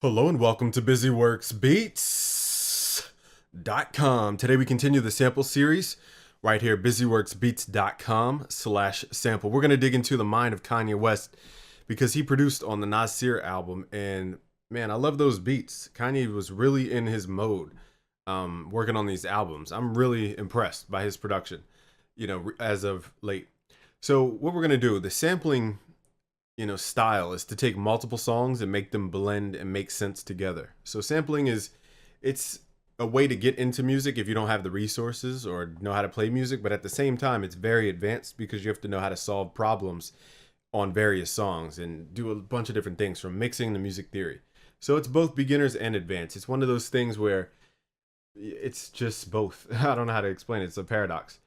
Hello and welcome to BusyWorksBeats.com. Today we continue the sample series right here, BusyWorksBeats.com/sample. We're going to dig into the mind of Kanye West because he produced on the Nasir album, and man, I love those beats. Kanye was really in his mode working on these albums. I'm really impressed by his production, as of late. So what we're going to do, the sampling style is to take multiple songs and make them blend and make sense together. So sampling it's a way to get into music if you don't have the resources or know how to play music, but at the same time it's very advanced because you have to know how to solve problems on various songs and do a bunch of different things from mixing to music theory. So it's both beginners and advanced. It's one of those things where it's just both. I don't know how to explain it. It's a paradox.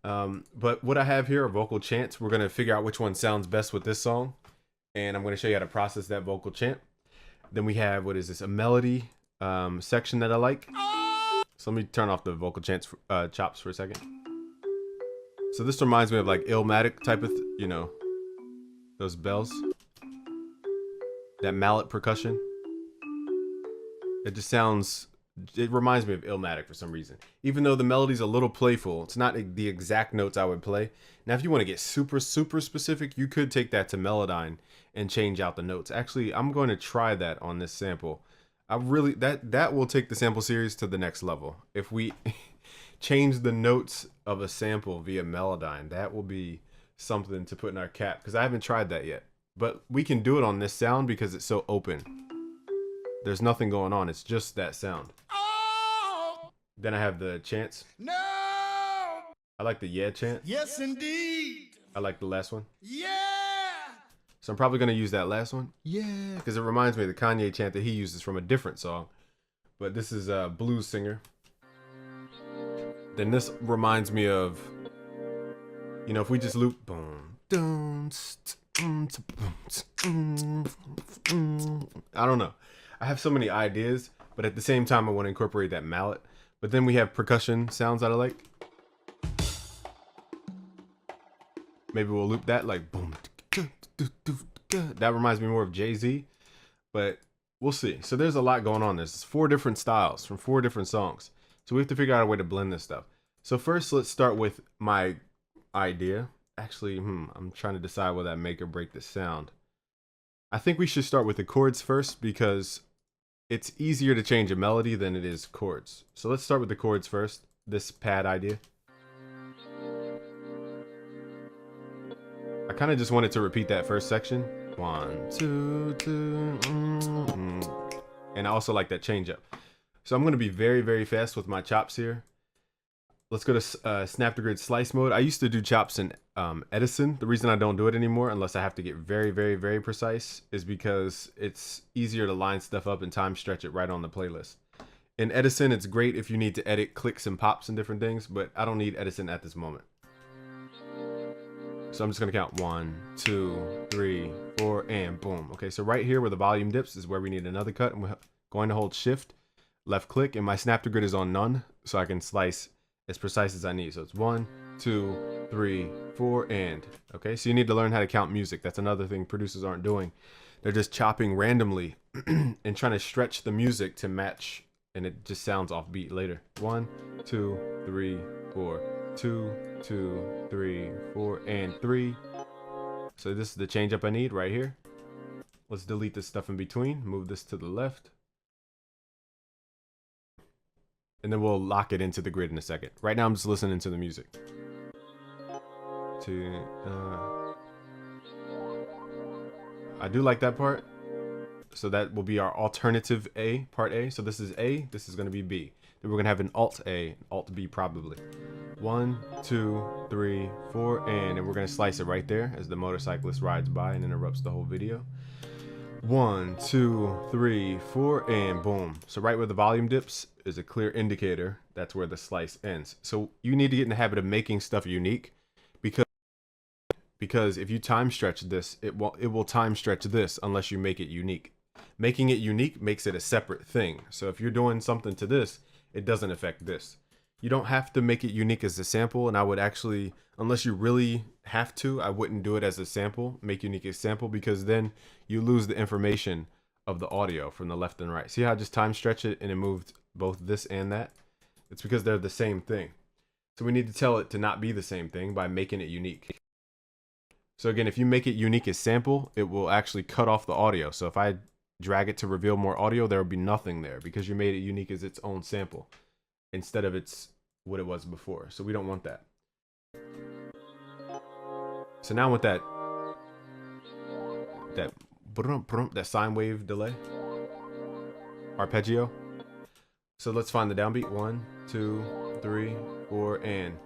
But what I have here are vocal chants. We're going to figure out which one sounds best with this song, and I'm going to show you how to process that vocal chant. Then we have, what is this, a melody section that I like. So let me turn off the vocal chants, chops for a second. So this reminds me of like Illmatic type of, those bells. That mallet percussion. It just sounds, it reminds me of Illmatic for some reason. Even though the melody's a little playful, it's not the exact notes I would play. Now if you want to get super specific, you could take that to Melodyne and change out the notes. Actually, I'm going to try that on this sample. That will take the sample series to the next level. If we change the notes of a sample via Melodyne, that will be something to put in our cap, because I haven't tried that yet. But we can do it on this sound because it's so open. There's nothing going on. It's just that sound. Then I have the chants. No. I like the yeah chant. Yes, indeed. I like the last one. Yeah. So I'm probably going to use that last one. Yeah. Because it reminds me of the Kanye chant that he uses from a different song. But this is a blues singer. Then this reminds me of, if we just loop. Boom. I don't know. I have so many ideas, but at the same time I want to incorporate that mallet. But then we have percussion sounds that I like. Maybe we'll loop that like boom. That reminds me more of Jay-Z, but we'll see. So there's a lot going on. There's 4 different styles from 4 different songs. So we have to figure out a way to blend this stuff. So first, let's start with my idea. Actually, I'm trying to decide whether I make or break the sound. I think we should start with the chords first because it's easier to change a melody than it is chords. So let's start with the chords first. This pad idea. I kind of just wanted to repeat that first section. 1, 2, 2, and I also like that change up. So I'm going to be very fast with my chops here. Let's go to snap to grid slice mode. I used to do chops in Edison. The reason I don't do it anymore, unless I have to get very precise, is because it's easier to line stuff up and time stretch it right on the playlist. In Edison, it's great if you need to edit clicks and pops and different things, but I don't need Edison at this moment. So I'm just going to count 1, 2, 3, 4, and boom. Okay, so right here where the volume dips is where we need another cut. And we're going to hold shift, left click, and my snap to grid is on none, so I can slice as precise as I need. So it's 1, 2, 3, 4, and. Okay, so you need to learn how to count music. That's another thing producers aren't doing. They're just chopping randomly and trying to stretch the music to match, and it just sounds offbeat later. 1, 2, 3, 4. 2, 2, 3, 4, and 3. So this is the change up I need right here. Let's delete this stuff in between. Move this to the left. And then we'll lock it into the grid in a second. Right now I'm just listening to the music. I do like that part. So that will be our alternative A, part A. So this is A, this is going to be B. Then we're going to have an alt A, alt B probably. 1, 2, 3, 4, and we're going to slice it right there as the motorcyclist rides by and interrupts the whole video. 1, 2, 3, 4, and boom. So right where the volume dips is a clear indicator. That's where the slice ends. So you need to get in the habit of making stuff unique, because if you time stretch this, it will time stretch this unless you make it unique. Making it unique makes it a separate thing. So if you're doing something to this, it doesn't affect this. You don't have to make it unique as a sample, and I would actually, unless you really have to, I wouldn't do it as a sample, make unique a sample, because then you lose the information of the audio from the left and right. See how I just time stretch it and it moved both this and that? It's because they're the same thing. So we need to tell it to not be the same thing by making it unique. So again, if you make it unique as sample, it will actually cut off the audio. So if I drag it to reveal more audio, there will be nothing there because you made it unique as its own sample instead of its what it was before. So we don't want that. So now with that sine wave delay, arpeggio. So let's find the downbeat. 1, 2, 3, 4, and.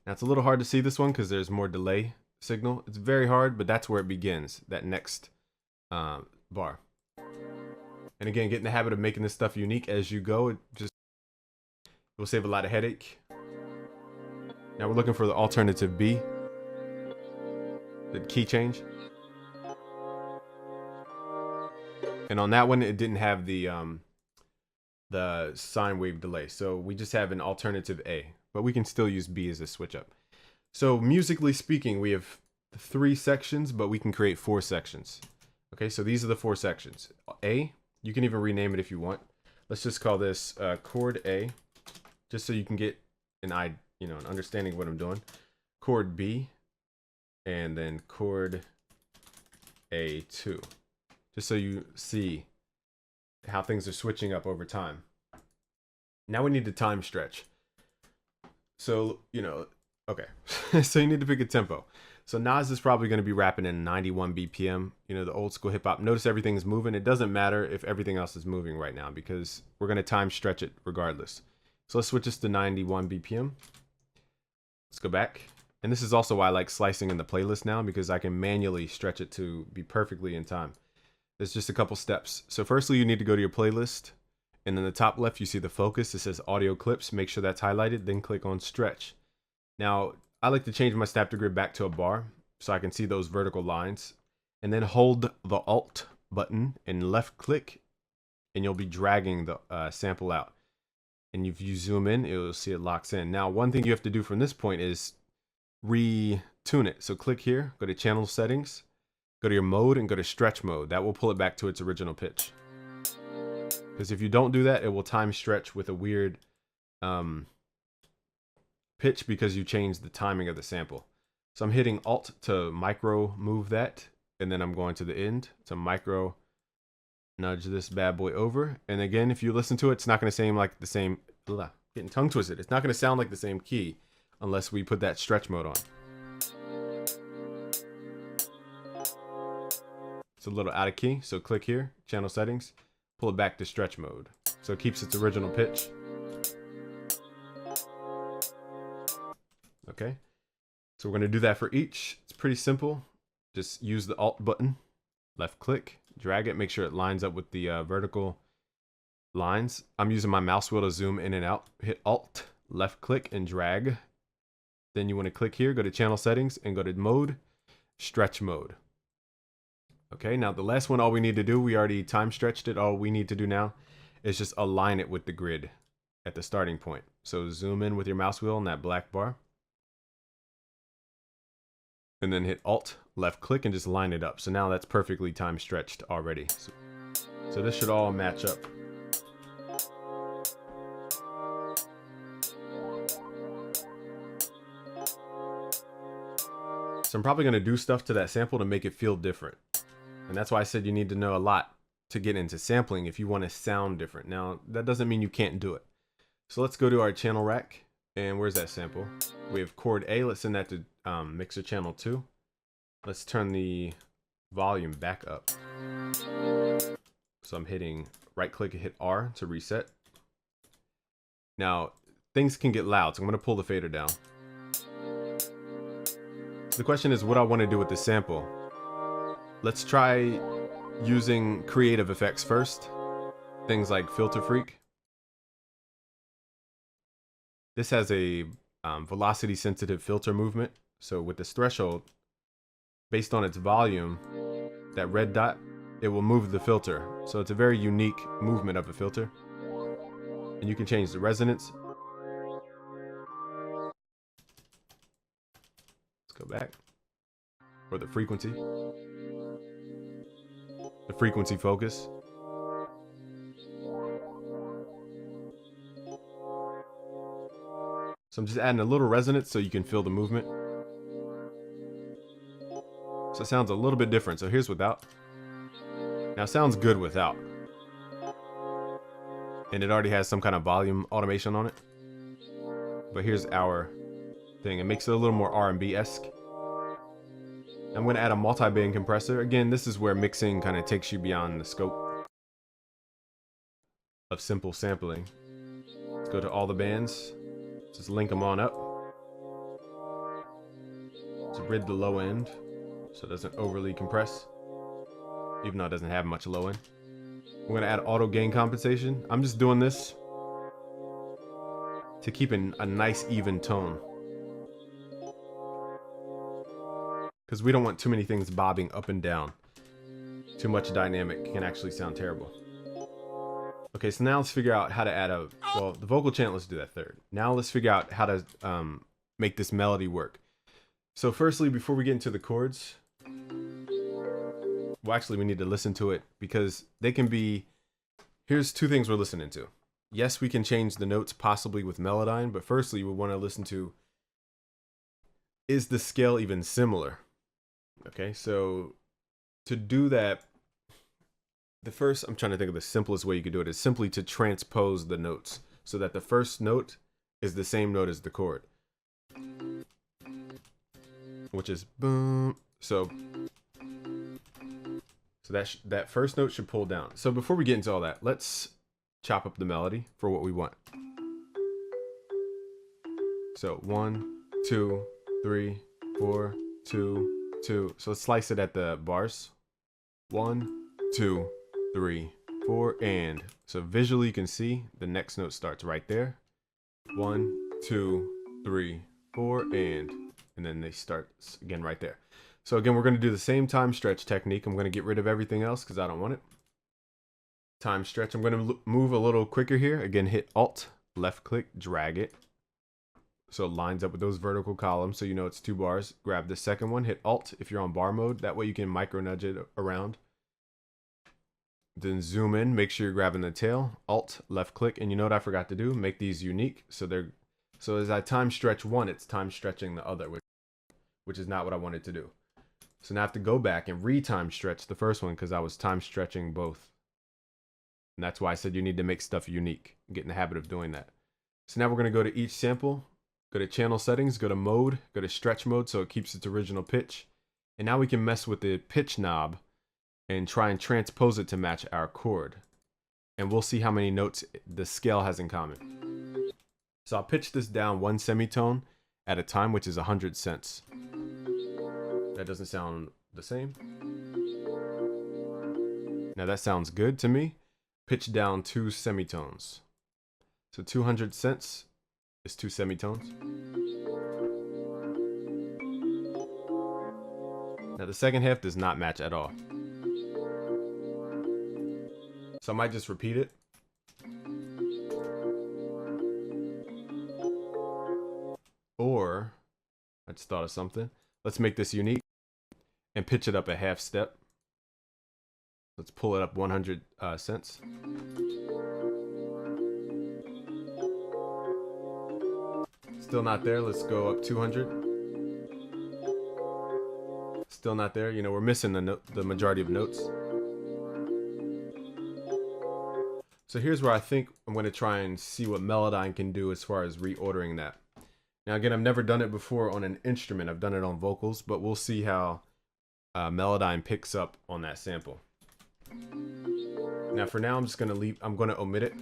Now it's a little hard to see this one because there's more delay signal. It's very hard, but that's where it begins, that next bar. And again, get in the habit of making this stuff unique as you go. It will save a lot of headache. Now we're looking for the alternative B, the key change. And on that one, it didn't have the sine wave delay. So we just have an alternative A, but we can still use B as a switch up. So musically speaking, we have 3 sections, but we can create 4 sections. Okay, so these are the 4 sections. A, you can even rename it if you want. Let's just call this chord A, just so you can get an understanding of what I'm doing. Chord B, and then chord A2, just so you see how things are switching up over time. Now we need to time stretch. So, okay. So you need to pick a tempo. So Nas is probably going to be rapping in 91 BPM, the old school hip hop. Notice everything's moving. It doesn't matter if everything else is moving right now because we're going to time stretch it regardless. So let's switch this to 91 BPM. Let's go back. And this is also why I like slicing in the playlist now, because I can manually stretch it to be perfectly in time. There's just a couple steps. So firstly, you need to go to your playlist, and in the top left, you see the focus. It says audio clips. Make sure that's highlighted, then click on stretch. Now, I like to change my snap to grid back to a bar so I can see those vertical lines, and then hold the Alt button and left click, and you'll be dragging the sample out. And if you zoom in, you'll see it locks in. Now, one thing you have to do from this point is retune it. So click here, go to channel settings, go to your mode, and go to stretch mode. That will pull it back to its original pitch. Because if you don't do that, it will time stretch with a weird pitch because you changed the timing of the sample. So I'm hitting Alt to micro move that, and then I'm going to the end to micro nudge this bad boy over. And again, if you listen to it, it's not going to sound like the same, getting tongue twisted. It's not going to sound like the same key unless we put that stretch mode on. It's a little out of key, so click here, channel settings, pull it back to stretch mode. So it keeps its original pitch. Okay, so we're going to do that for each. It's pretty simple. Just use the Alt button, left click, drag it, make sure it lines up with the vertical lines. I'm using my mouse wheel to zoom in and out. Hit Alt, left click, and drag. Then you want to click here, go to channel settings, and go to mode, stretch mode. Okay, now the last one, all we need to do, we already time stretched it. All we need to do now is just align it with the grid at the starting point. So zoom in with your mouse wheel on that black bar. And then hit Alt, left click, and just line it up. So now that's perfectly time stretched already. So this should all match up. So I'm probably going to do stuff to that sample to make it feel different. And that's why I said you need to know a lot to get into sampling if you want to sound different. Now, that doesn't mean you can't do it. So let's go to our channel rack. And where's that sample? We have chord A. Let's send that to mixer channel 2. Let's turn the volume back up. So I'm hitting right click and hit R to reset. Now, things can get loud, so I'm going to pull the fader down. The question is what I want to do with this sample. Let's try using creative effects first. Things like Filter Freak. This has a velocity sensitive filter movement. So with this threshold, based on its volume, that red dot, it will move the filter. So it's a very unique movement of a filter. And you can change the resonance. Let's go back. Or the frequency. The frequency focus. So I'm just adding a little resonance so you can feel the movement. So it sounds a little bit different. So here's without. Now it sounds good without. And it already has some kind of volume automation on it. But here's our thing. It makes it a little more R&B-esque. I'm going to add a multi-band compressor. Again, this is where mixing kind of takes you beyond the scope of simple sampling. Let's go to all the bands. Just link them on up. Let's rid the low end so it doesn't overly compress, even though it doesn't have much low end. We're going to add auto gain compensation. I'm just doing this to keep a nice even tone, because we don't want too many things bobbing up and down. Too much dynamic can actually sound terrible. Okay, so now let's figure out how to add a, well, the vocal chant, let's do that third. Now let's figure out how to make this melody work. So firstly, before we get into the chords, well, actually we need to listen to it, because they can be, here's two things we're listening to. Yes, we can change the notes possibly with Melodyne, but firstly we want to listen to, is the scale even similar? Okay, so to do that, the first, I'm trying to think of the simplest way you could do it, is simply to transpose the notes so that the first note is the same note as the chord, which is boom. So that first note should pull down. So before we get into all that, let's chop up the melody for what we want. So 1, 2, 3, 4, 2, 2. So let's slice it at the bars. 1, 2, 3, 4, and so visually you can see the next note starts right there. 1, 2, 3, 4, and then they start again right there. So again, we're going to do the same time stretch technique. I'm going to get rid of everything else because I don't want it. Time stretch. I'm going to move a little quicker here. Again, hit Alt, left click, drag it, so it lines up with those vertical columns, so you know it's 2 bars. Grab the second one, hit Alt if you're on bar mode. That way you can micro nudge it around. Then zoom in, make sure you're grabbing the tail, Alt, left click, and you know what I forgot to do? Make these unique. So as I time stretch one, it's time stretching the other, which is not what I wanted to do. So now I have to go back and re-time stretch the first one because I was time stretching both. And that's why I said you need to make stuff unique. Get in the habit of doing that. So now we're going to go to each sample, go to channel settings, go to mode, go to stretch mode so it keeps its original pitch. And now we can mess with the pitch knob and try and transpose it to match our chord. And we'll see how many notes the scale has in common. So I'll pitch this down 1 semitone at a time, which is 100 cents. That doesn't sound the same. Now that sounds good to me. Pitch down 2 semitones. So 200 cents is 2 semitones. Now the second half does not match at all. So I might just repeat it. Or, I just thought of something. Let's make this unique and pitch it up a half step. Let's pull it up 100 cents. Still not there. Let's go up 200. Still not there. You know, we're missing the majority of notes. So here's where I think I'm going to try and see what Melodyne can do as far as reordering that. Now again, I've never done it before on an instrument. I've done it on vocals, but we'll see how Melodyne picks up on that sample. Now for now, I'm just going to leave. I'm going to omit it.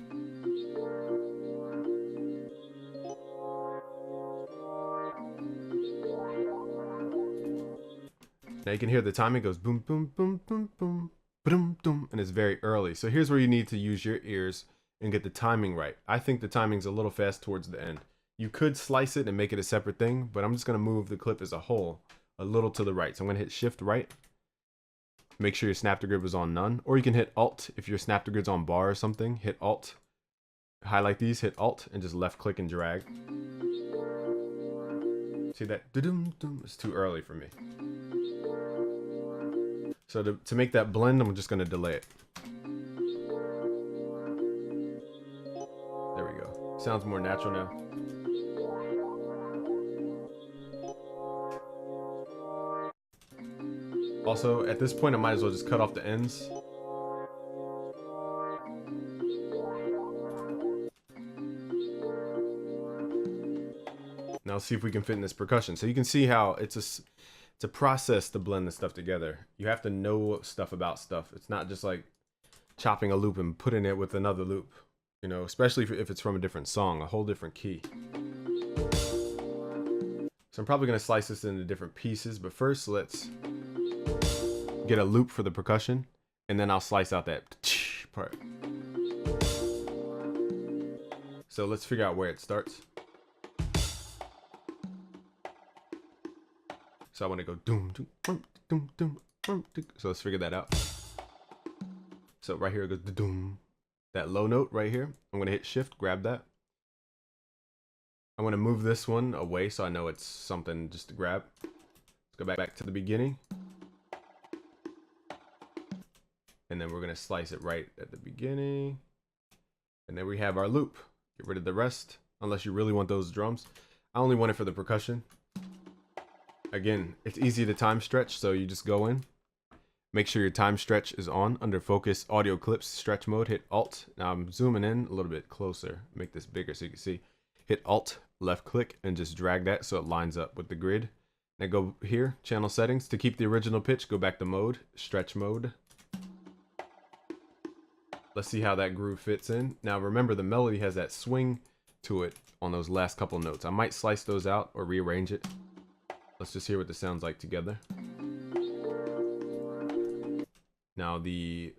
Now you can hear the timing goes boom, boom, boom, boom, boom. And it's very early. So here's where you need to use your ears and get the timing right. I think the timing's a little fast towards the end. You could slice it and make it a separate thing, but I'm just going to move the clip as a whole a little to the right. So I'm going to hit Shift right. Make sure your snap to grid was on none, or you can hit Alt if your snap to grid's on bar or something. Hit Alt, highlight these, hit Alt, and just left click and drag. See that? It's too early for me. So to make that blend, I'm just going to delay it. There we go. Sounds more natural now. Also, at this point, I might as well just cut off the ends. Now let's see if we can fit in this percussion. So you can see how it's a process to blend this stuff together. You have to know stuff about stuff. It's not just like chopping a loop and putting it with another loop, you know, especially if it's from a different song, a whole different key. So I'm probably going to slice this into different pieces, but first let's get a loop for the percussion, and then I'll slice out that part. So let's figure out where it starts. So I want to go doom, doom, doom, doom, doom, doom. So let's figure that out. So right here it goes doom. That low note right here. I'm going to hit shift, grab that. I'm going to move this one away so I know it's something just to grab. Let's go back to the beginning. And then we're going to slice it right at the beginning. And then we have our loop. Get rid of the rest, unless you really want those drums. I only want it for the percussion. Again, it's easy to time stretch, so you just go in. Make sure your time stretch is on. Under focus, audio clips, stretch mode, hit Alt. Now I'm zooming in a little bit closer. Make this bigger so you can see. Hit Alt, left click, and just drag that so it lines up with the grid. Now go here, channel settings. To keep the original pitch, go back to mode, stretch mode. Let's see how that groove fits in. Now remember, the melody has that swing to it on those last couple notes. I might slice those out or rearrange it. Let's just hear what this sounds like together. Now to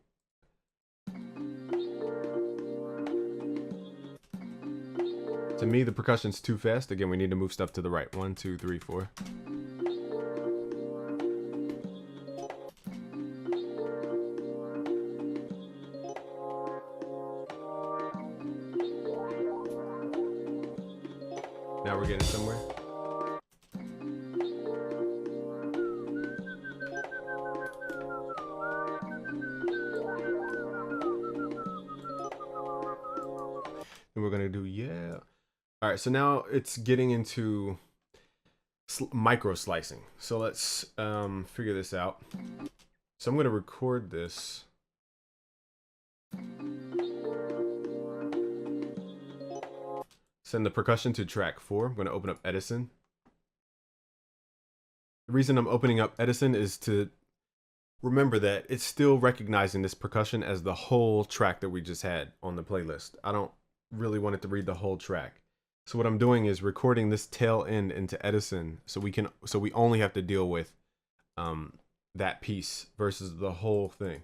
me, the percussion's too fast. Again, we need to move stuff to the right. 1, 2, 3, 4. Now we're getting somewhere. And we're gonna do, yeah. All right, so now it's getting into micro slicing. So let's figure this out. So I'm gonna record this. Send the percussion to track 4. I'm gonna open up Edison. The reason I'm opening up Edison is to remember that it's still recognizing this percussion as the whole track that we just had on the playlist. I don't really want it to read the whole track. So what I'm doing is recording this tail end into Edison so we only have to deal with that piece versus the whole thing.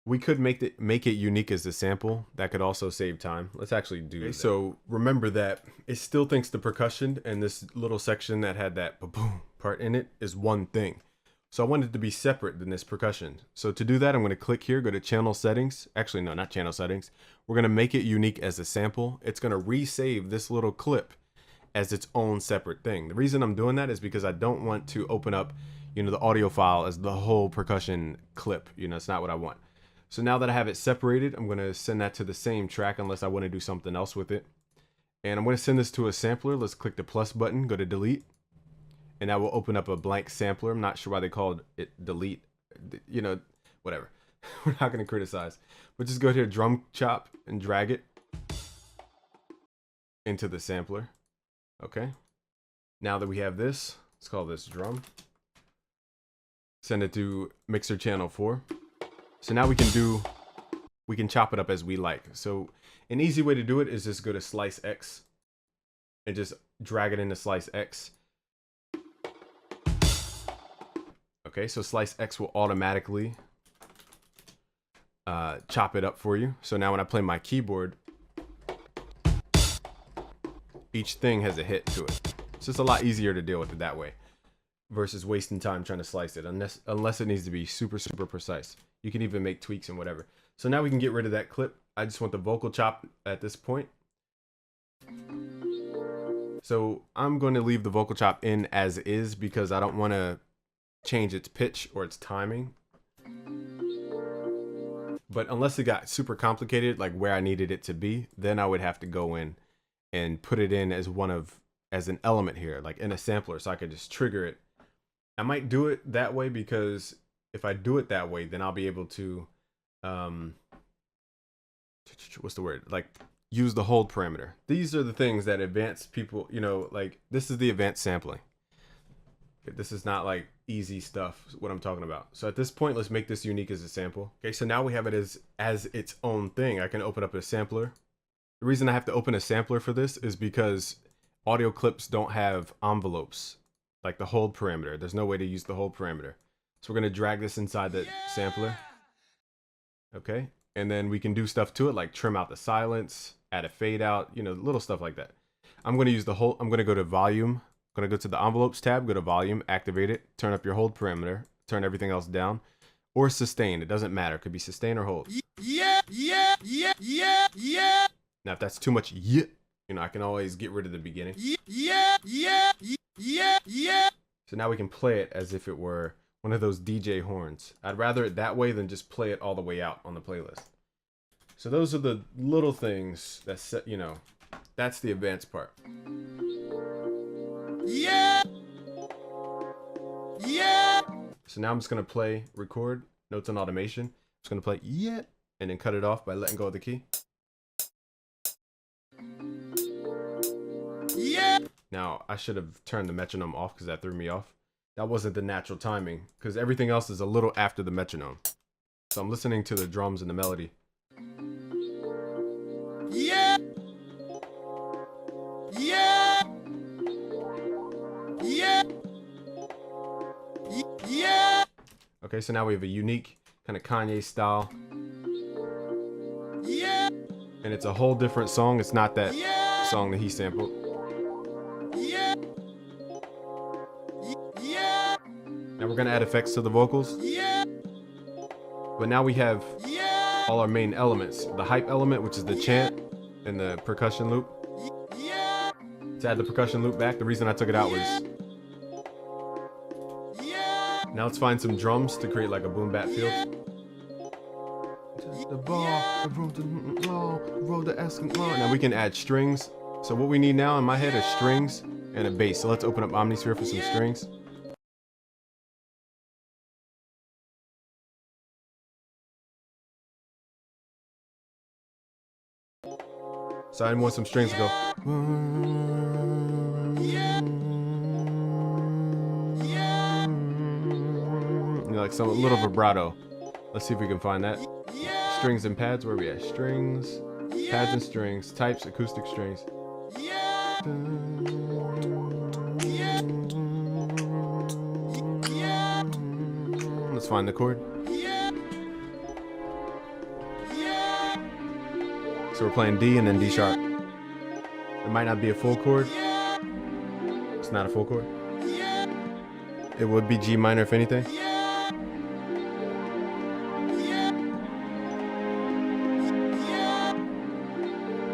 We could make it unique as a sample. That could also save time. Let's actually do that. So remember that it still thinks the percussion and this little section that had that boom part in it is one thing. So I want it to be separate than this percussion. So to do that, I'm going to click here, go to channel settings. Actually, no, not channel settings. We're going to make it unique as a sample. It's going to resave this little clip as its own separate thing. The reason I'm doing that is because I don't want to open up, you know, the audio file as the whole percussion clip. You know, it's not what I want. So now that I have it separated, I'm going to send that to the same track unless I want to do something else with it. And I'm going to send this to a sampler. Let's click the plus button, go to delete. And that will open up a blank sampler. I'm not sure why they called it delete. You know, whatever. We're not going to criticize. But just go here, drum chop, and drag it into the sampler. Okay. Now that we have this, let's call this drum. Send it to mixer channel 4. So now we can chop it up as we like. So an easy way to do it is just go to slice X and just drag it into slice X. Okay, so slice X will automatically chop it up for you. So now when I play my keyboard, each thing has a hit to it. It's just a lot easier to deal with it that way versus wasting time trying to slice it unless it needs to be super, super precise. You can even make tweaks and whatever. So now we can get rid of that clip. I just want the vocal chop at this point. So I'm going to leave the vocal chop in as is because I don't want to change its pitch or its timing. But unless it got super complicated, like where I needed it to be, then I would have to go in and put it in as an element here, like in a sampler, so I could just trigger it. I might do it that way because if I do it that way, then I'll be able to, what's the word? Like use the hold parameter. These are the things that advanced people, you know, like this is the advanced sampling. This is not like easy stuff, what I'm talking about. So at this point, let's make this unique as a sample. Okay, so now we have it as its own thing. I can open up a sampler. The reason I have to open a sampler for this is because audio clips don't have envelopes, like the hold parameter. There's no way to use the hold parameter. So we're gonna drag this inside the sampler. Okay, and then we can do stuff to it like trim out the silence, add a fade out, you know, little stuff like that. I'm gonna use the whole, I'm gonna go to volume, I'm gonna go to the envelopes tab, go to volume, activate it, turn up your hold parameter, turn everything else down, or sustain, it doesn't matter, it could be sustain or hold. Yeah. Now if that's too much you know, I can always get rid of the beginning. Yeah. So now we can play it as if it were one of those DJ horns. I'd rather it that way than just play it all the way out on the playlist. So those are the little things that set, you know, that's the advanced part. Yeah. So now I'm just gonna play record notes on automation. I'm just gonna play yeah, and then cut it off by letting go of the key. Yeah. Now I should have turned the metronome off because that threw me off. That wasn't the natural timing because everything else is a little after the metronome. So I'm listening to the drums and the melody. Yeah. Okay, so now we have a unique kind of Kanye style. Yeah. And it's a whole different song. It's not that song that he sampled. Now we're gonna add effects to the vocals. But now we have all our main elements. The hype element, which is the chant and the percussion loop. To add the percussion loop back, the reason I took it out was... Now let's find some drums to create like a boom bap feel. Now we can add strings. So what we need now in my head is strings and a bass. So let's open up Omnisphere for some strings. So I want some strings to go. You know, like some little vibrato. Let's see if we can find that. Strings and pads, where are we at? Strings, pads and strings, types, acoustic strings. Let's find the chord. So we're playing D and then D sharp. It might not be a full chord. It's not a full chord. It would be G minor if anything.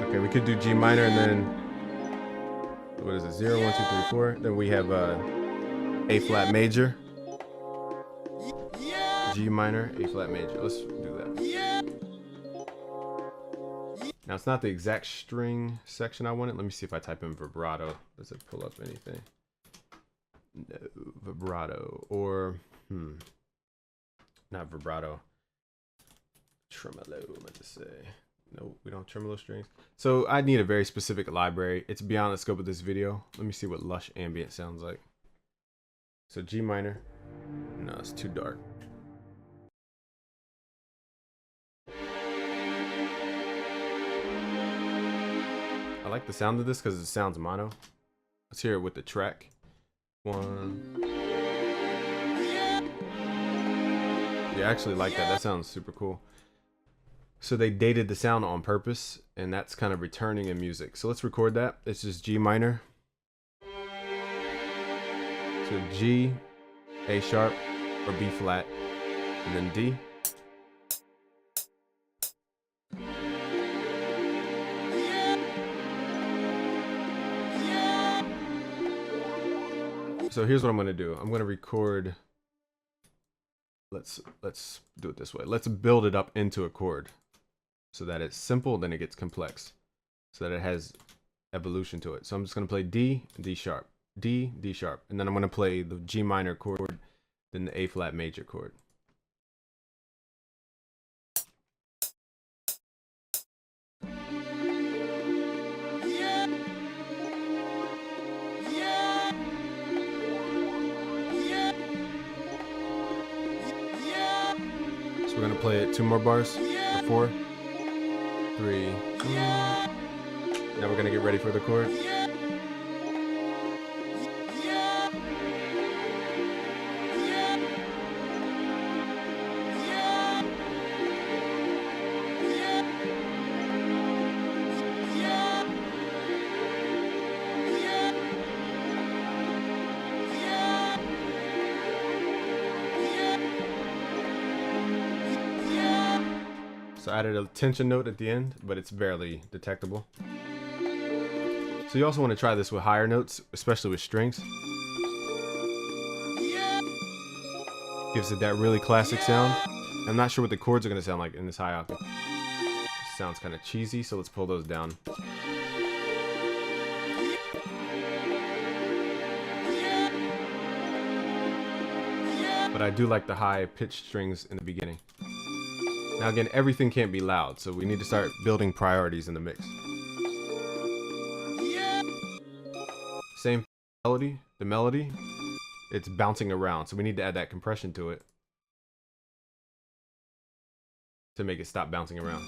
Okay, we could do G minor and then, what is it, 0, 1, 2, 3, 4. Then we have A flat major. G minor, A flat major. Let's do that. Now it's not the exact string section I wanted. Let me see if I type in vibrato. Does it pull up anything? No, vibrato or not vibrato. Tremolo, I meant to say. No, we don't have tremolo strings. So I need a very specific library. It's beyond the scope of this video. Let me see what lush ambient sounds like. So G minor. No, it's too dark. I like the sound of this because it sounds mono. Let's hear it with the track. 1. Yeah, I actually like that. That sounds super cool. So they dated the sound on purpose, and that's kind of returning in music. So let's record that. It's just G minor. So G, A sharp, or B flat, and then D. So here's what I'm going to do. I'm going to record. Let's do it this way. Let's build it up into a chord so that it's simple, then it gets complex, so that it has evolution to it. So I'm just going to play D, D sharp, D, D sharp, and then I'm going to play the G minor chord, then the A flat major chord. it 2 more bars or 4, 3. Now we're gonna get ready for the chord. So I added a tension note at the end, but it's barely detectable. So you also want to try this with higher notes, especially with strings. Gives it that really classic sound. I'm not sure what the chords are going to sound like in this high octave. Sounds kind of cheesy, so let's pull those down. But I do like the high pitched strings in the beginning. Now again, everything can't be loud, so we need to start building priorities in the mix. Same melody, the melody, it's bouncing around, so we need to add that compression to it to make it stop bouncing around.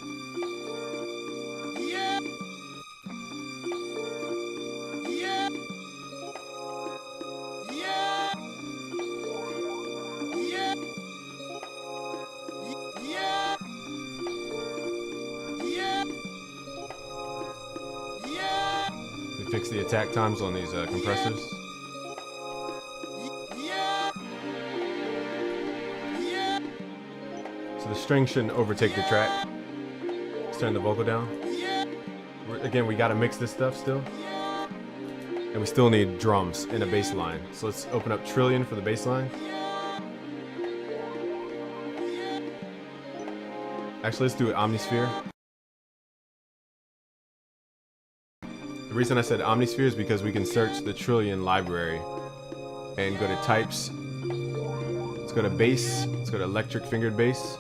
Fix the attack times on these compressors. So the string shouldn't overtake the track. Let's turn the vocal down. Again, we gotta mix this stuff still. And we still need drums and a bass line. So let's open up Trillion for the bass line. Actually, let's do it Omnisphere. The reason I said Omnisphere is because we can search the Trillion library and go to types. Let's go to bass. Let's go to electric fingered bass.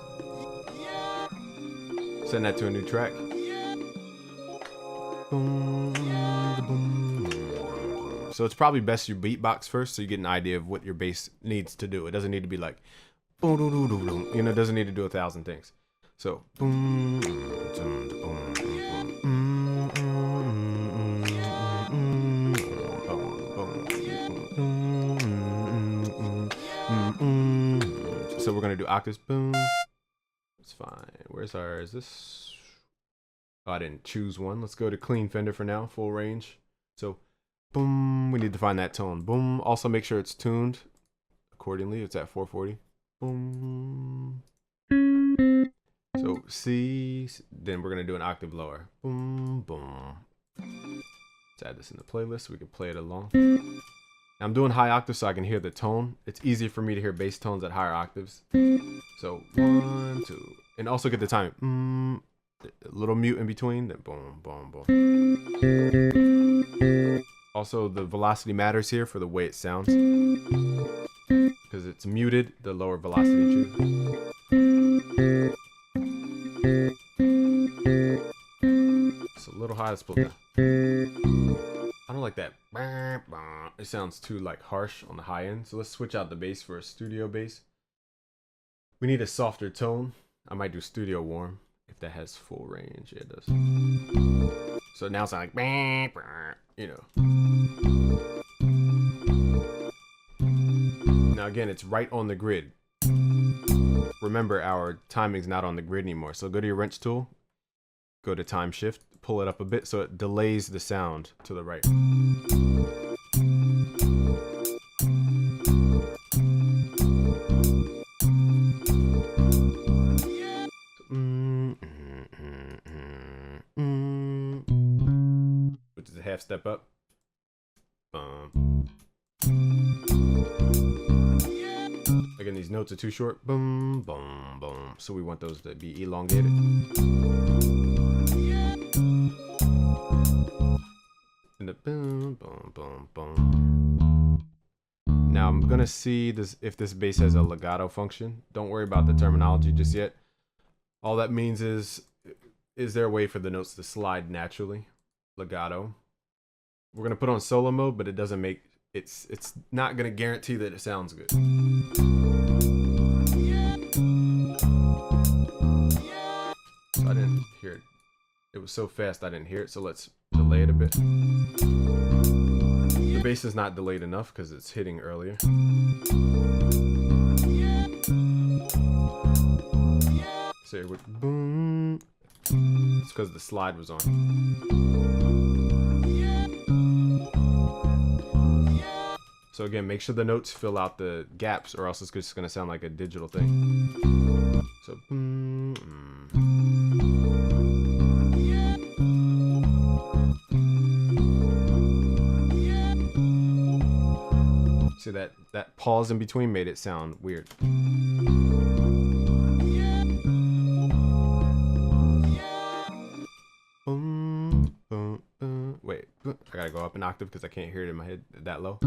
Send that to a new track. So it's probably best you beatbox first so you get an idea of what your bass needs to do. It doesn't need to be like, you know, it doesn't need to do 1,000 things. So, so we're gonna do octaves. Boom. It's fine. Where's our? Is this? Oh, I didn't choose one. Let's go to clean Fender for now. Full range. So, boom. We need to find that tone. Boom. Also make sure it's tuned accordingly. It's at 440. Boom. So C. Then we're gonna do an octave lower. Boom. Boom. Let's add this in the playlist so we can play it along. I'm doing high octaves so I can hear the tone. It's easier for me to hear bass tones at higher octaves. So 1, 2, and also get the time. A little mute in between. Then boom, boom, boom. Also, the velocity matters here for the way it sounds because it's muted. The lower velocity choose. It's a little high. Let's pull it down. I don't like that. It sounds too like harsh on the high end. So let's switch out the bass for a studio bass. We need a softer tone. I might do studio warm if that has full range. Yeah, it does. So now it's like, you know. Now again, it's right on the grid. Remember, our timing's not on the grid anymore. So go to your wrench tool, go to time shift, pull it up a bit so it delays the sound to the right. Which is a half step up. Again, these notes are too short. Boom, boom, boom. So we want those to be elongated. And the boom, boom, boom, boom. Now I'm gonna see this if this bass has a legato function. Don't worry about the terminology just yet. All that means is there a way for the notes to slide naturally? Legato. We're gonna put on solo mode, but it doesn't make it's not gonna guarantee that it sounds good. So I didn't hear it. It was so fast I didn't hear it, so let's delay it a bit. The bass is not delayed enough because it's hitting earlier. So it would boom. It's because the slide was on. So again, make sure the notes fill out the gaps, or else it's just gonna sound like a digital thing. So see that pause in between made it sound weird. Wait, I gotta go up an octave because I can't hear it in my head that low.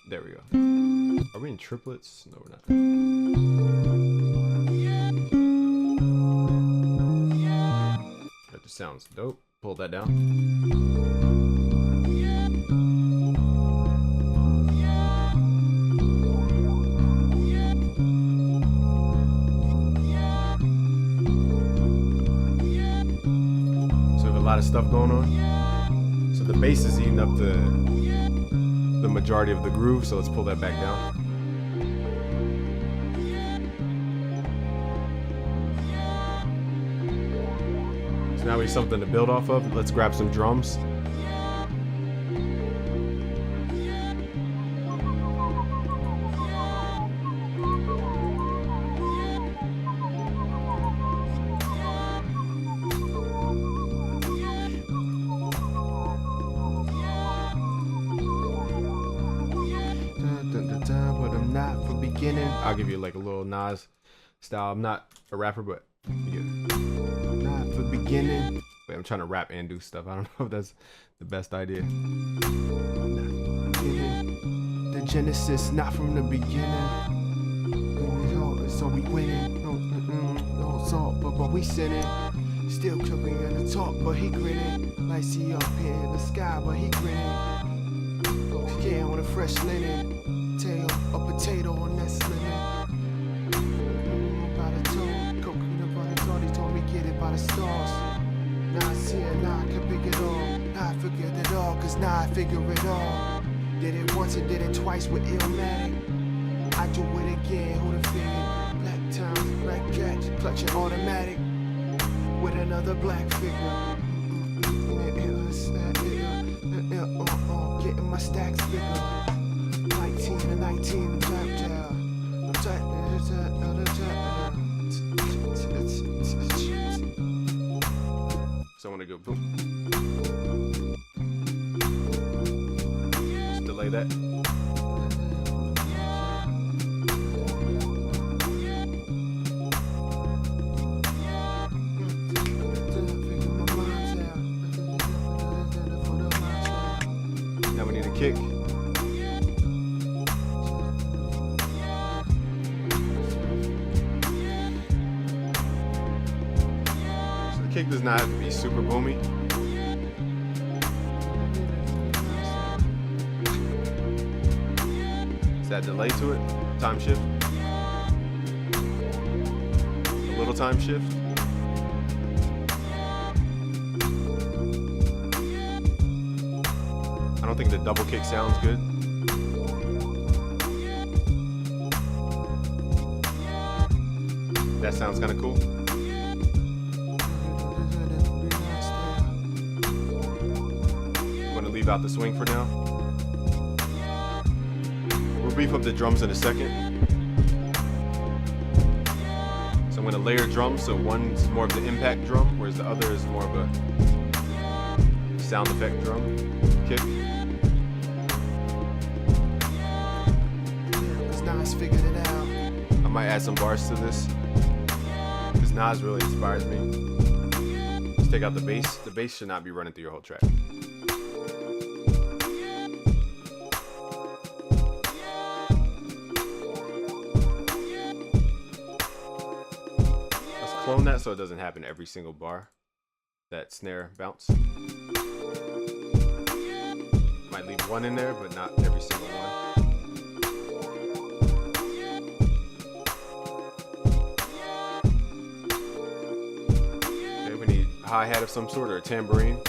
There we go. Are we in triplets? No, we're not. That just sounds dope. Pull that down. So we have a lot of stuff going on. So the bass is eating up the majority of the groove, so let's pull that back down. So now we have something to build off of. Let's grab some drums. I'll give you like a little Nas style. I'm not a rapper, but not for beginning. Wait, I'm trying to rap and do stuff. I don't know if that's the best idea. The genesis, not from the beginning. So we winning. No salt, but we sinning. Still cooking in the talk, but he grinning. Like see up here in the sky, but he grinning. Yeah, on a fresh linen. Tail a potato on that slimming. By the toe, coconut by the thought, he told me get it by the stars. Now I see it, now I can pick it all. Now I figured it all, cause now I figure it all. Did it once and did it twice with Illmatic. I do it again, who'da figured? Black times, black catch, clutching automatic. With another black figure. Getting my stacks bigger. 19 to 19, tap down. So I want to go boom. Just delay that. Now we need a kick. Kick does not have to be super boomy. Is that delay to it? Time shift? A little time shift? I don't think the double kick sounds good. That sounds kind of cool. Leave out the swing for now. We'll beef up the drums in a second. So I'm going to layer drums, so one's more of the impact drum, whereas the other is more of a sound effect drum kick. Nas figured it out. I might add some bars to this because Nas really inspires me. Let's take out the bass. The bass should not be running through your whole track. Clone that so it doesn't happen every single bar. That snare bounce. leave one in there, but not every single one. Okay, we need a hi-hat of some sort or a tambourine.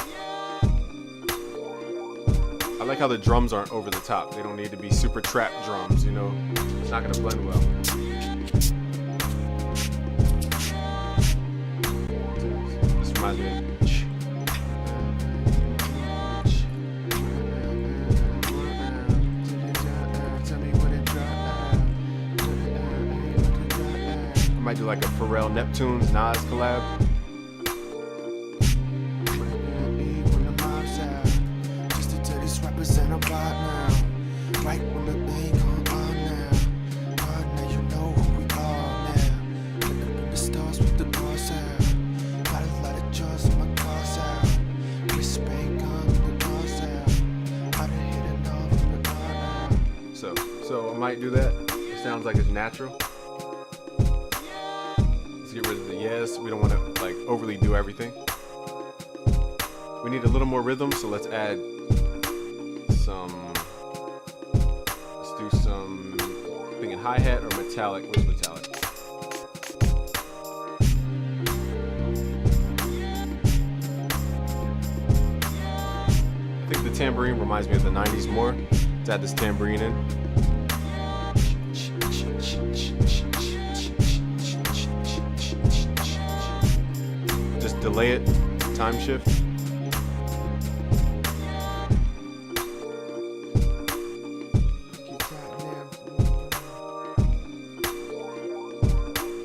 I like how the drums aren't over the top. They don't need to be super trap drums, you know? It's not gonna blend well. This reminds me of might do like a Pharrell Neptunes Nas collab. So I might do that. It sounds like it's natural. Let's get rid of the yes. We don't want to like overly do everything. We need a little more rhythm, so let's add some. Let's do some thinking hi-hat or metallic. What's metallic? I think the tambourine reminds me of the 90s more. Let's add this tambourine in. Just delay it, time shift.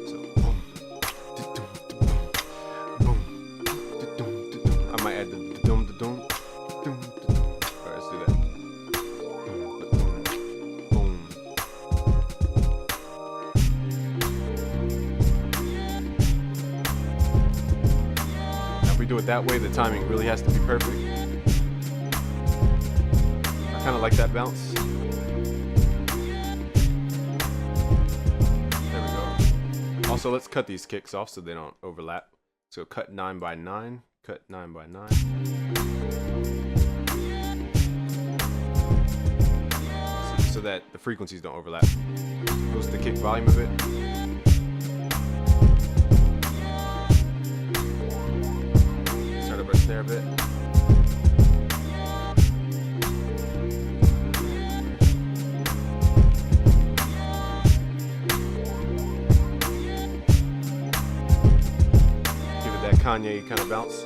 So, boom. I might add the dum dum. Alright, let's do that. We do it that way, the timing really has to be perfect. I kind of like that bounce. There we go. Also, let's cut these kicks off so they don't overlap. So cut 9 by 9, cut 9 by 9. So that the frequencies don't overlap. Boost the kick volume a bit. There a bit. Give it that Kanye kind of bounce.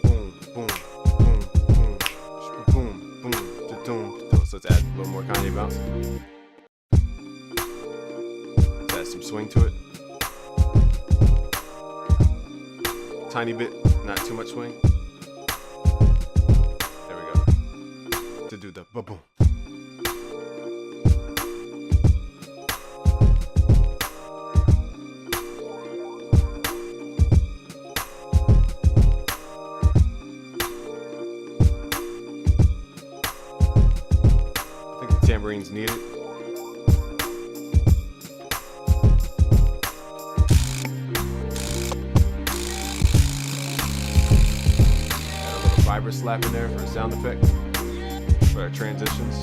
Boom, boom, boom, boom, boom, boom, boom. So let's add a little more Kanye bounce. Let's add some swing to it. Tiny bit. Not too much swing. There we go. To do the boom. I think the tambourine's needed. Vibra slap in there for a sound effect for our transitions.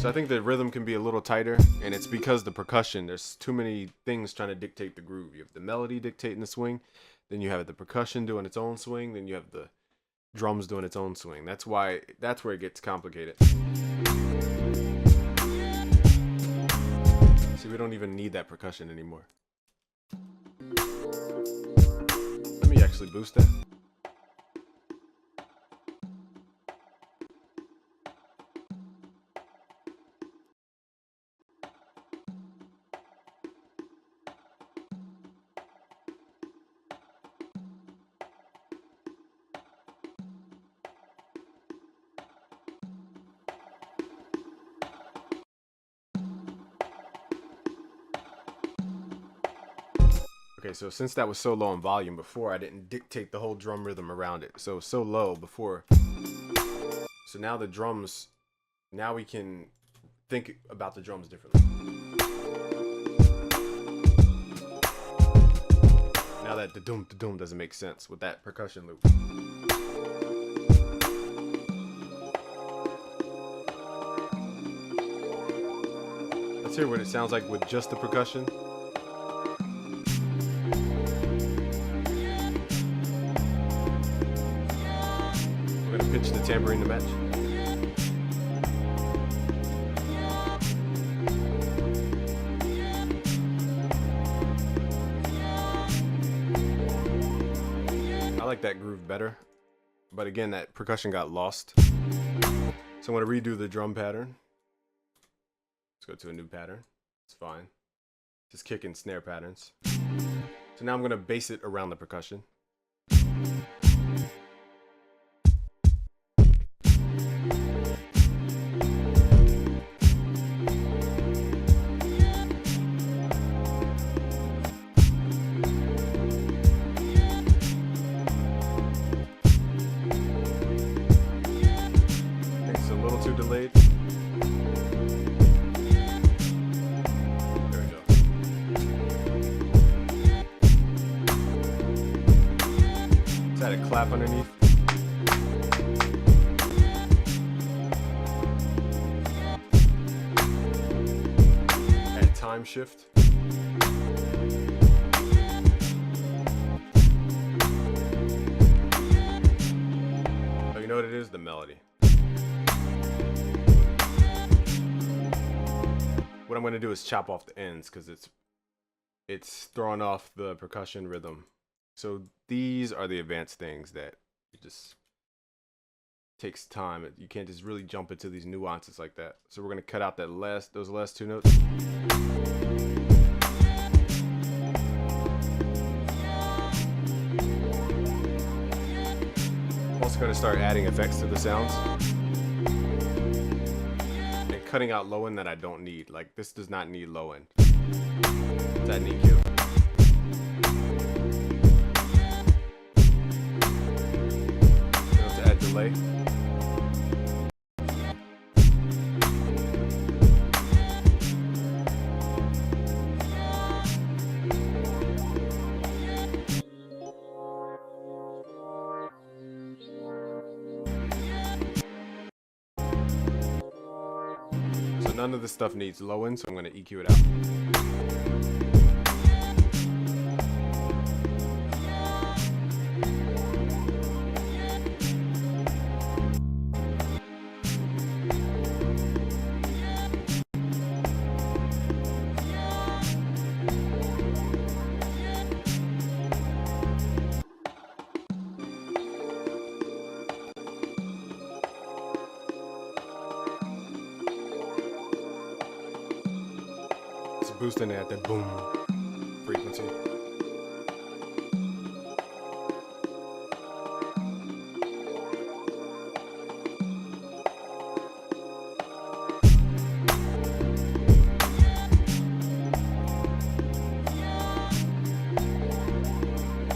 So I think the rhythm can be a little tighter, and it's because the percussion, there's too many things trying to dictate the groove. You have the melody dictating the swing, then you have the percussion doing its own swing, then you have the drums doing its own swing. That's where it gets complicated. See, we don't even need that percussion anymore. Let me actually boost that. Okay, so since that was so low in volume before, I didn't dictate the whole drum rhythm around it. So it was so low before. So now the drums, now we can think about the drums differently. Now that da-doom doesn't make sense with that percussion loop. Let's hear what it sounds like with just the percussion. We're gonna pitch the tambourine to match. I like that groove better, but again, that percussion got lost. So I'm gonna redo the drum pattern. Let's go to a new pattern. It's fine. Just kick and snare patterns. So now I'm gonna bass it around the percussion. It's a little too delayed. There we go. Let's add a clap underneath. Add time shift. Oh, you know what it is? The melody. What I'm going to do is chop off the ends because it's throwing off the percussion rhythm. So these are the advanced things that it just takes time. You can't just really jump into these nuances like that. So we're going to cut out those last two notes. I'm also going to start adding effects to the sounds. Cutting out low end that I don't need. Like this does not need low end. Is that an EQ? To add delay. None of this stuff needs low end, so I'm going to EQ it out. Boosting it at that boom frequency.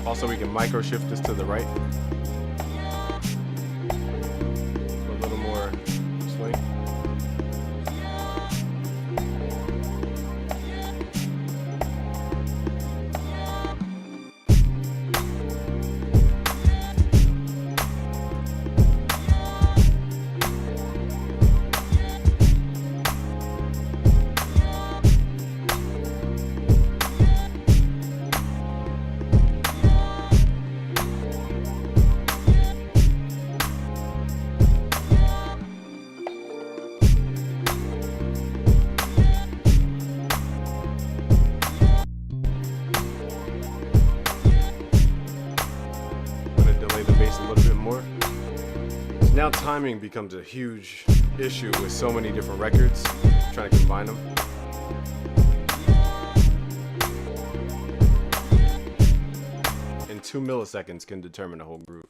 Also, we can micro shift this to the right. A little more swing. Now timing becomes a huge issue with so many different records, trying to combine them. And 2 milliseconds can determine the whole groove.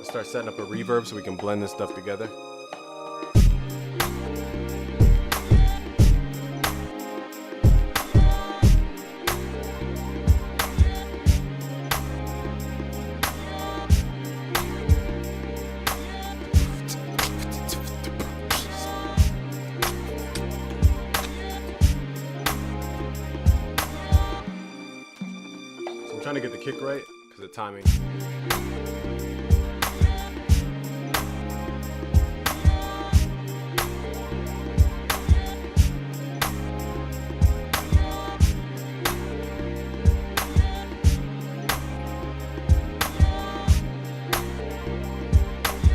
Start setting up a reverb so we can blend this stuff together. kick right because of timing. So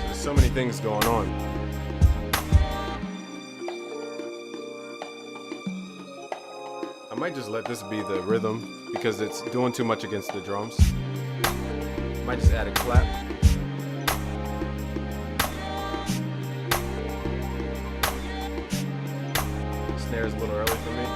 there's so many things going on. I might just let this be the rhythm because it's doing too much against the drums. Might just add a clap. Snare's a little early for me.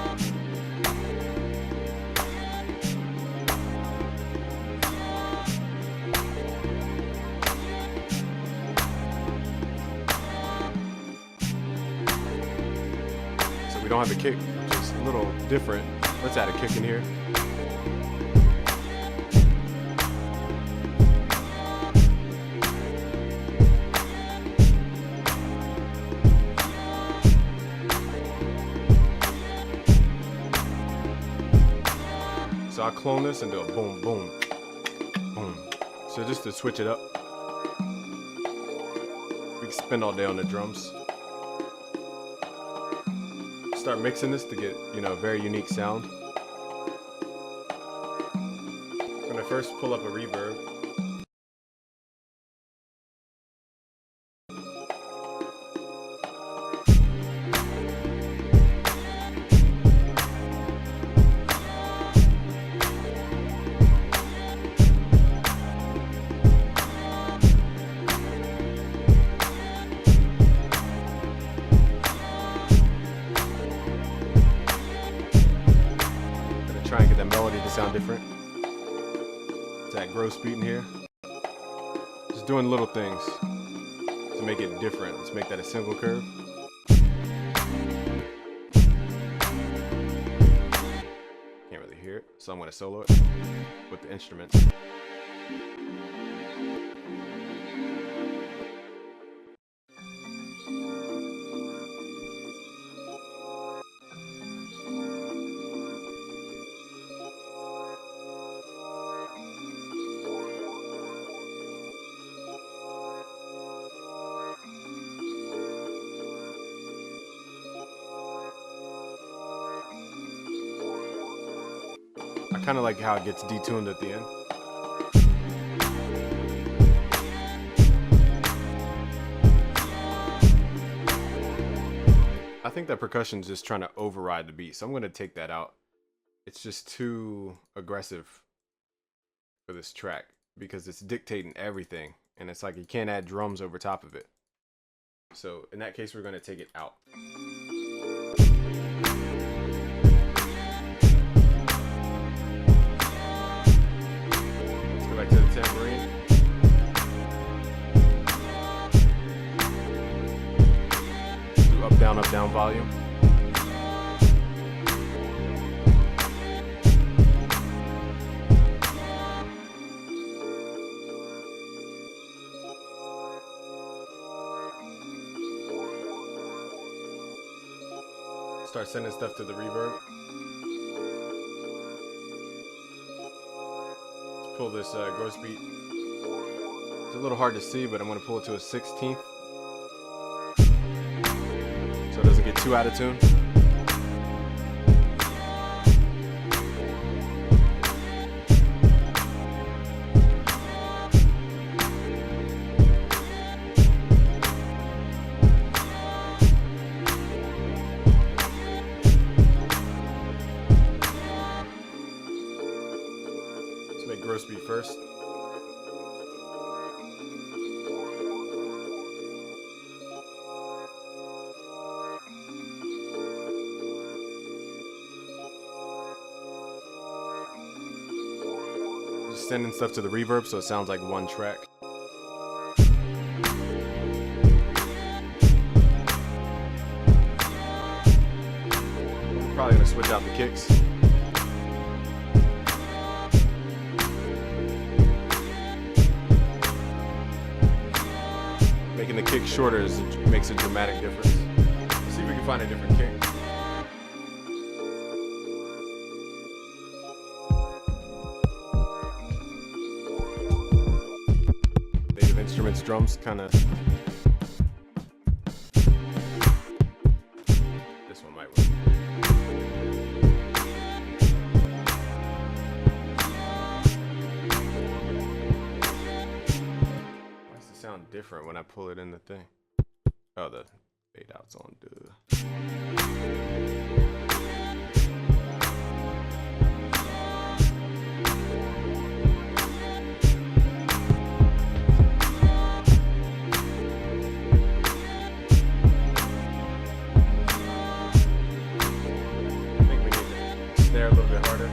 So we don't have a kick, which is a little different. Let's add a kick in here. So I'll clone this and do a boom, boom, boom. So just to switch it up. We can spin all day on the drums. Start mixing this to get, you know, a very unique sound. I'm gonna first pull up a reverb. Try and get that melody to sound different. It's that gross beat in here. Just doing little things to make it different. Let's make that a single curve. Can't really hear it, so I'm going to solo it with the instruments. I kind of like how it gets detuned at the end. I think that percussion is just trying to override the beat, so I'm going to take that out. It's just too aggressive for this track because it's dictating everything, and it's like you can't add drums over top of it. So in that case, we're going to take it out. Back to the tambourine. Do up, down volume. Start sending stuff to the reverb. Pull this gross beat. It's a little hard to see, but I'm going to pull it to a 16th so it doesn't get too out of tune. Let's make gross beat first. Just sending stuff to the reverb so it sounds like one track. Probably gonna switch out the kicks. Making the kick shorter makes a dramatic difference. Let's see if we can find a different kick. instruments, drums, kind of. This one might work. Why does it sound different when I pull it in the thing? Oh, the fade out's on. Snare a little bit harder.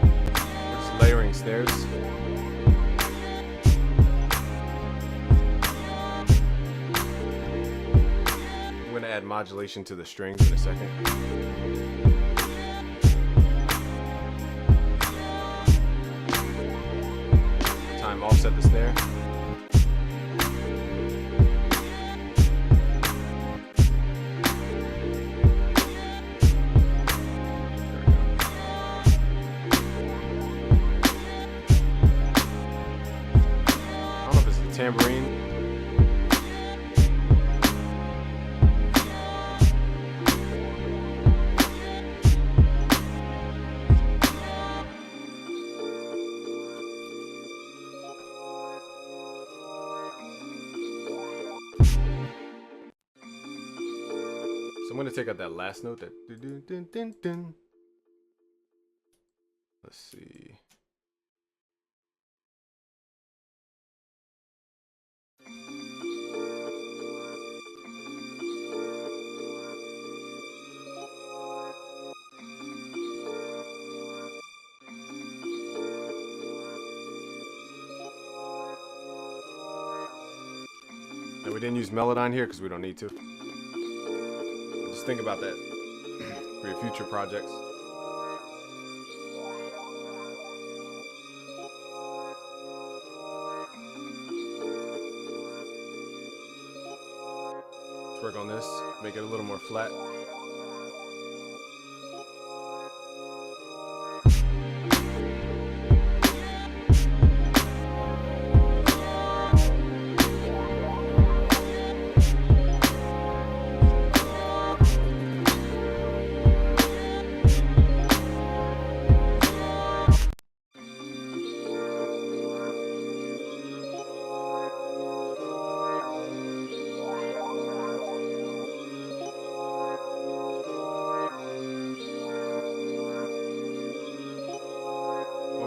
We're just layering snares. I'm going to add modulation to the strings in a second. Time offset the snare. Tambourine. So I'm going to take out that last note, that dun-dun-dun-dun-dun. Let's see. And we didn't use Melodyne here because we don't need to. Just think about that for your future projects. Let's work on this, make it a little more flat.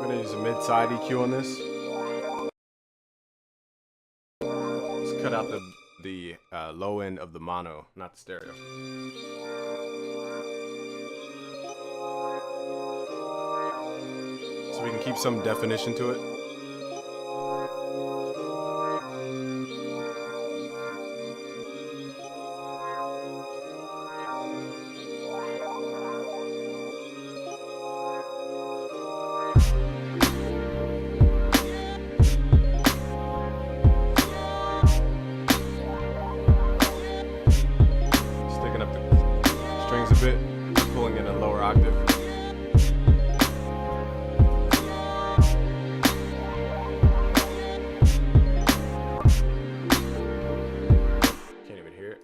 Use a mid-side EQ on this. Let's cut out the low end of the mono, not the stereo. So we can keep some definition to it. A bit, pulling in a lower octave. Can't even hear it.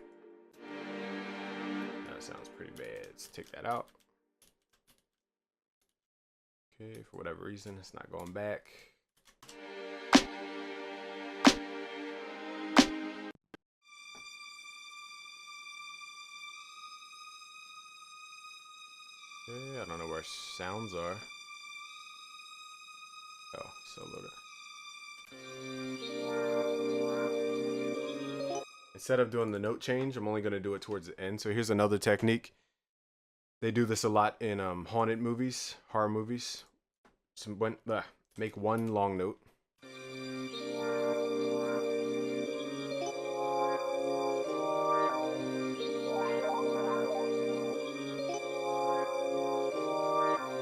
That sounds pretty bad. Let's take that out. Okay, for whatever reason, it's not going back. Okay, I don't know where sounds are. Oh, so loaded. Instead of doing the note change, I'm only going to do it towards the end. So here's another technique. They do this a lot in haunted movies, horror movies. Make one long note.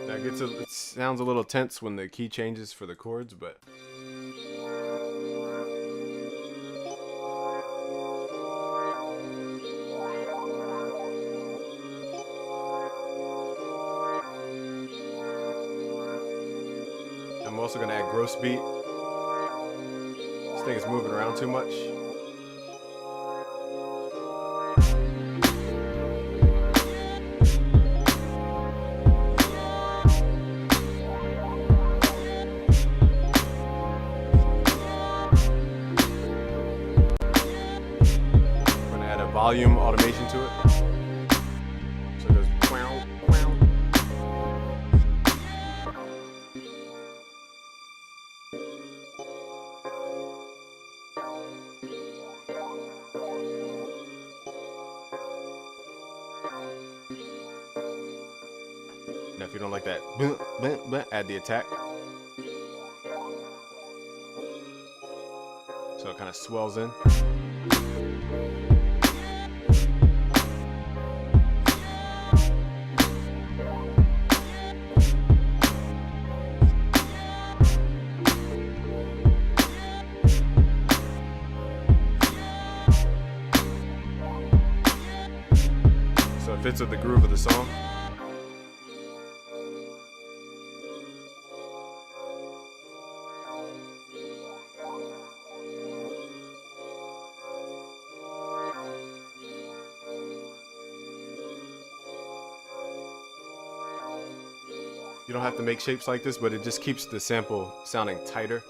Now it sounds a little tense when the key changes for the chords, but I'm also gonna add gross beat. This thing is moving around too much. Volume automation to it. So it goes wow, wow. Now if you don't like that, add the attack. So it kind of swells in. So it fits with the groove of the song. You don't have to make shapes like this, but it just keeps the sample sounding tighter.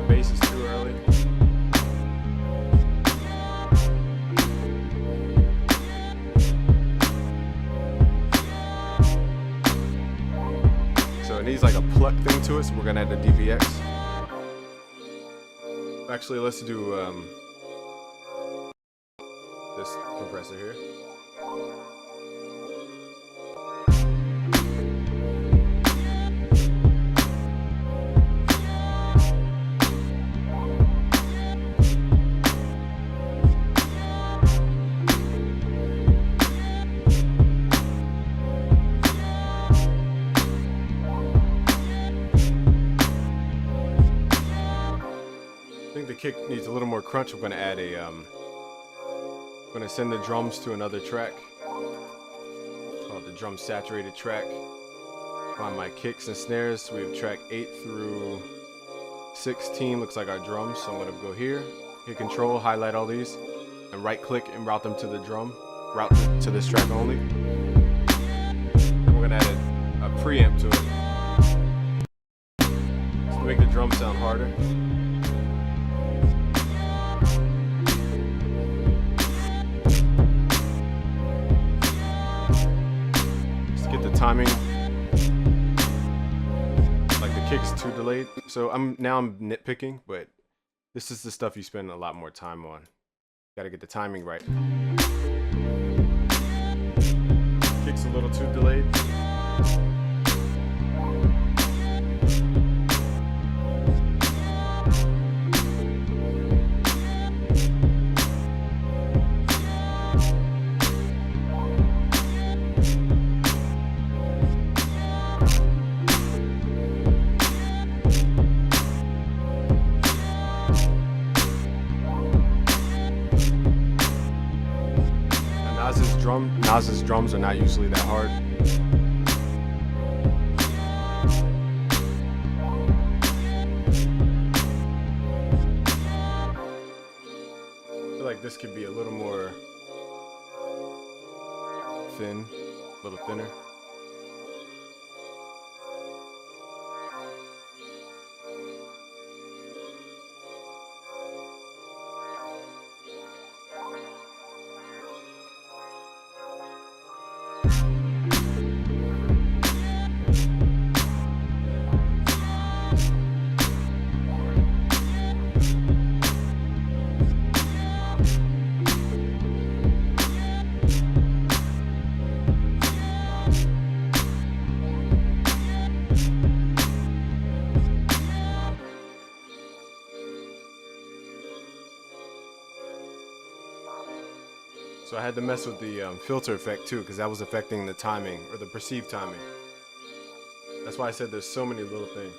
Bass is too early. So it needs like a pluck thing to it, so we're gonna add the DVX. Actually, let's do this compressor here. I think the kick needs a little more crunch. I'm going to add a, I'm going to send the drums to another track called the drum saturated track. On my kicks and snares, we have track 8 through 16, looks like our drums. So I'm going to go here, hit control, highlight all these, and right click and route them to the drum, route to this track only. Then we're going to add a preamp to it to make the drum sound harder. Timing, like the kick's too delayed. So I'm nitpicking, but this is the stuff you spend a lot more time on. Gotta get the timing right. Kick's a little too delayed. Nas's drums are not usually that hard. I feel like this could be a little more thin, a little thinner. So I had to mess with the filter effect too, because that was affecting the timing, or the perceived timing. That's why I said there's so many little things.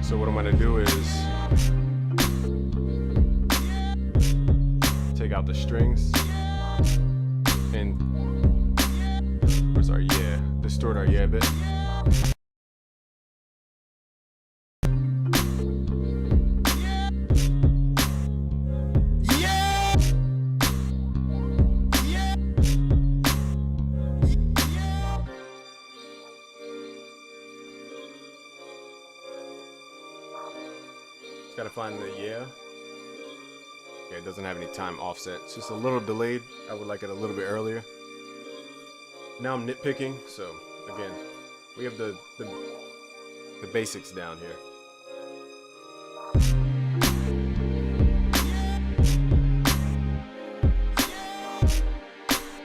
So what I'm gonna do is take out the strings and where's our yeah? Distort our yeah a bit. Gotta find the yeah. Okay, it doesn't have any time offset. It's just a little delayed. I would like it a little bit earlier. Now I'm nitpicking, so again, we have the basics down here.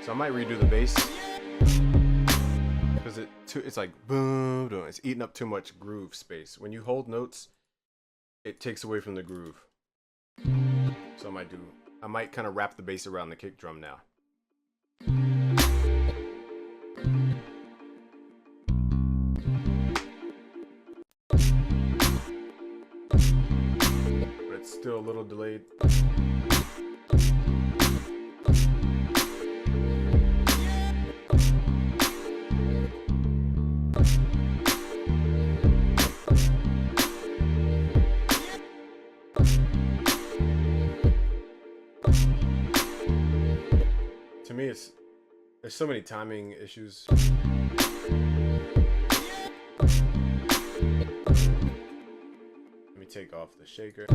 So I might redo the bass because it's like boom, boom. It's eating up too much groove space. When you hold notes, it takes away from the groove. So I might kind of wrap the bass around the kick drum now. But it's still a little delayed. To me, there's so many timing issues. Let me take off the shaker.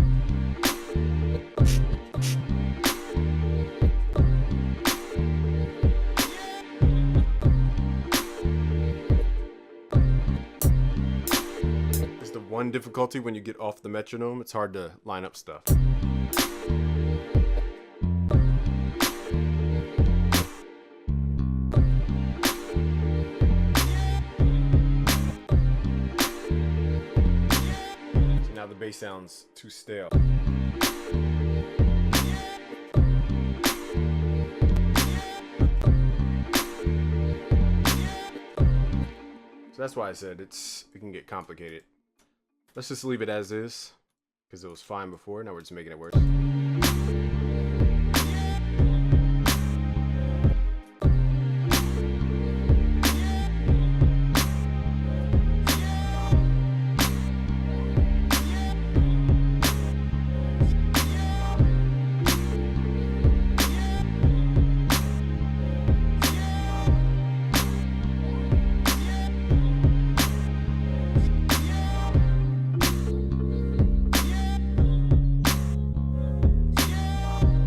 It's the one difficulty when you get off the metronome. It's hard to line up stuff. The bass sounds too stale. So that's why I said it can get complicated. Let's just leave it as is, because it was fine before. Now we're just making it worse.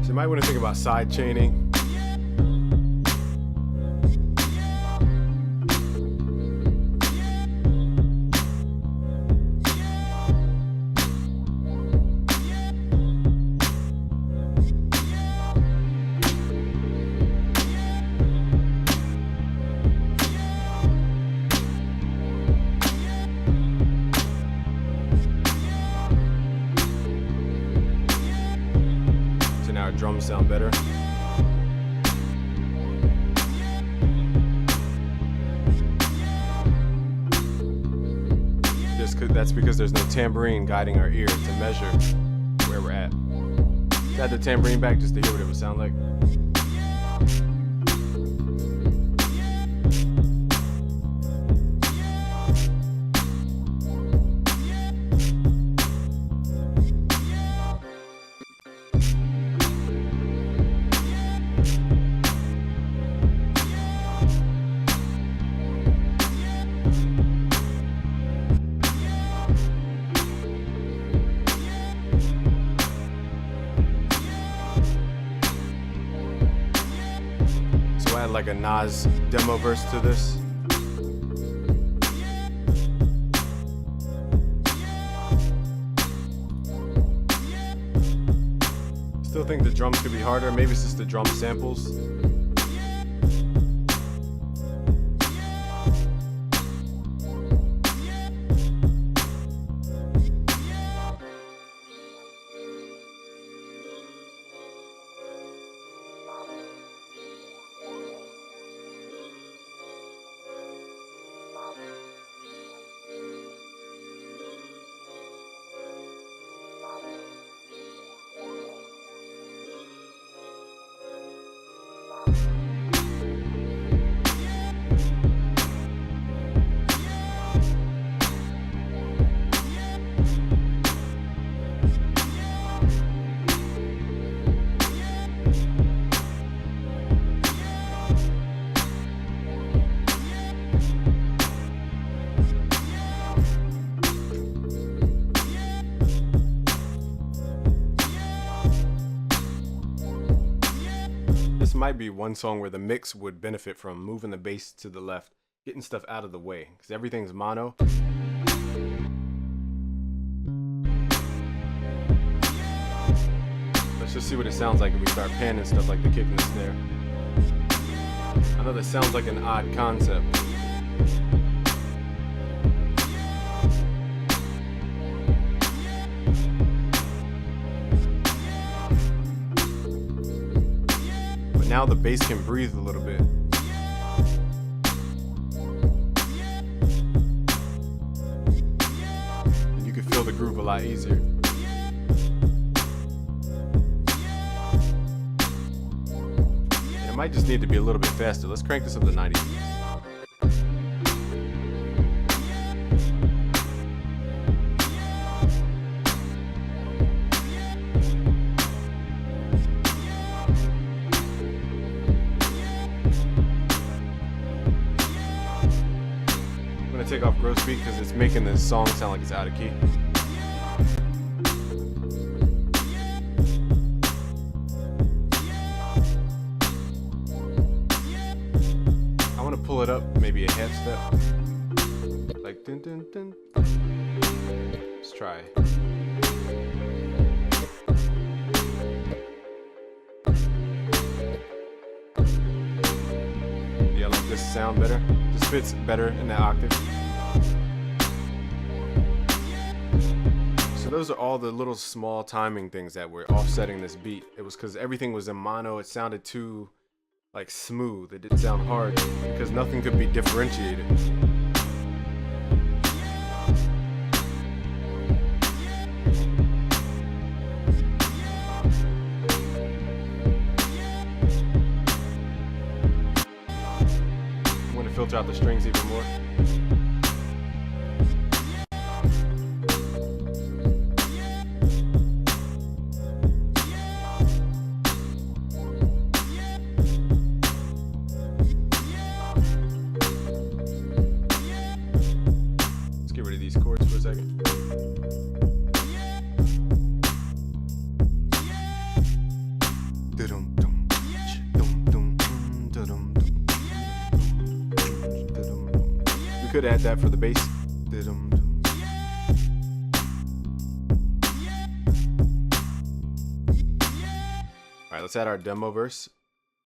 You might want to think about side chaining. Drums sound better. That's because there's no tambourine guiding our ear to measure where we're at. Add the tambourine back just to hear what it would sound like. Add like a Nas demo verse to this. still think the drums could be harder. Maybe it's just the drum samples. This might be one song where the mix would benefit from moving the bass to the left, getting stuff out of the way, because everything's mono. Let's just see what it sounds like if we start panning stuff like the kick and the snare. I know that sounds like an odd concept. Now the bass can breathe a little bit. And you can feel the groove a lot easier. And it might just need to be a little bit faster. Let's crank this up to 90. Take off gross beat because it's making this song sound like it's out of key. I want to pull it up maybe a half step, like dun dun dun. Let's try. Yeah, like this sound better. This fits better in that octave. So those are all the little small timing things that were offsetting this beat. It was because everything was in mono. It sounded too like smooth. It didn't sound hard because nothing could be differentiated. I'm going to filter out the strings even more. These chords for a second. We could add that for the bass. All right, let's add our demo verse.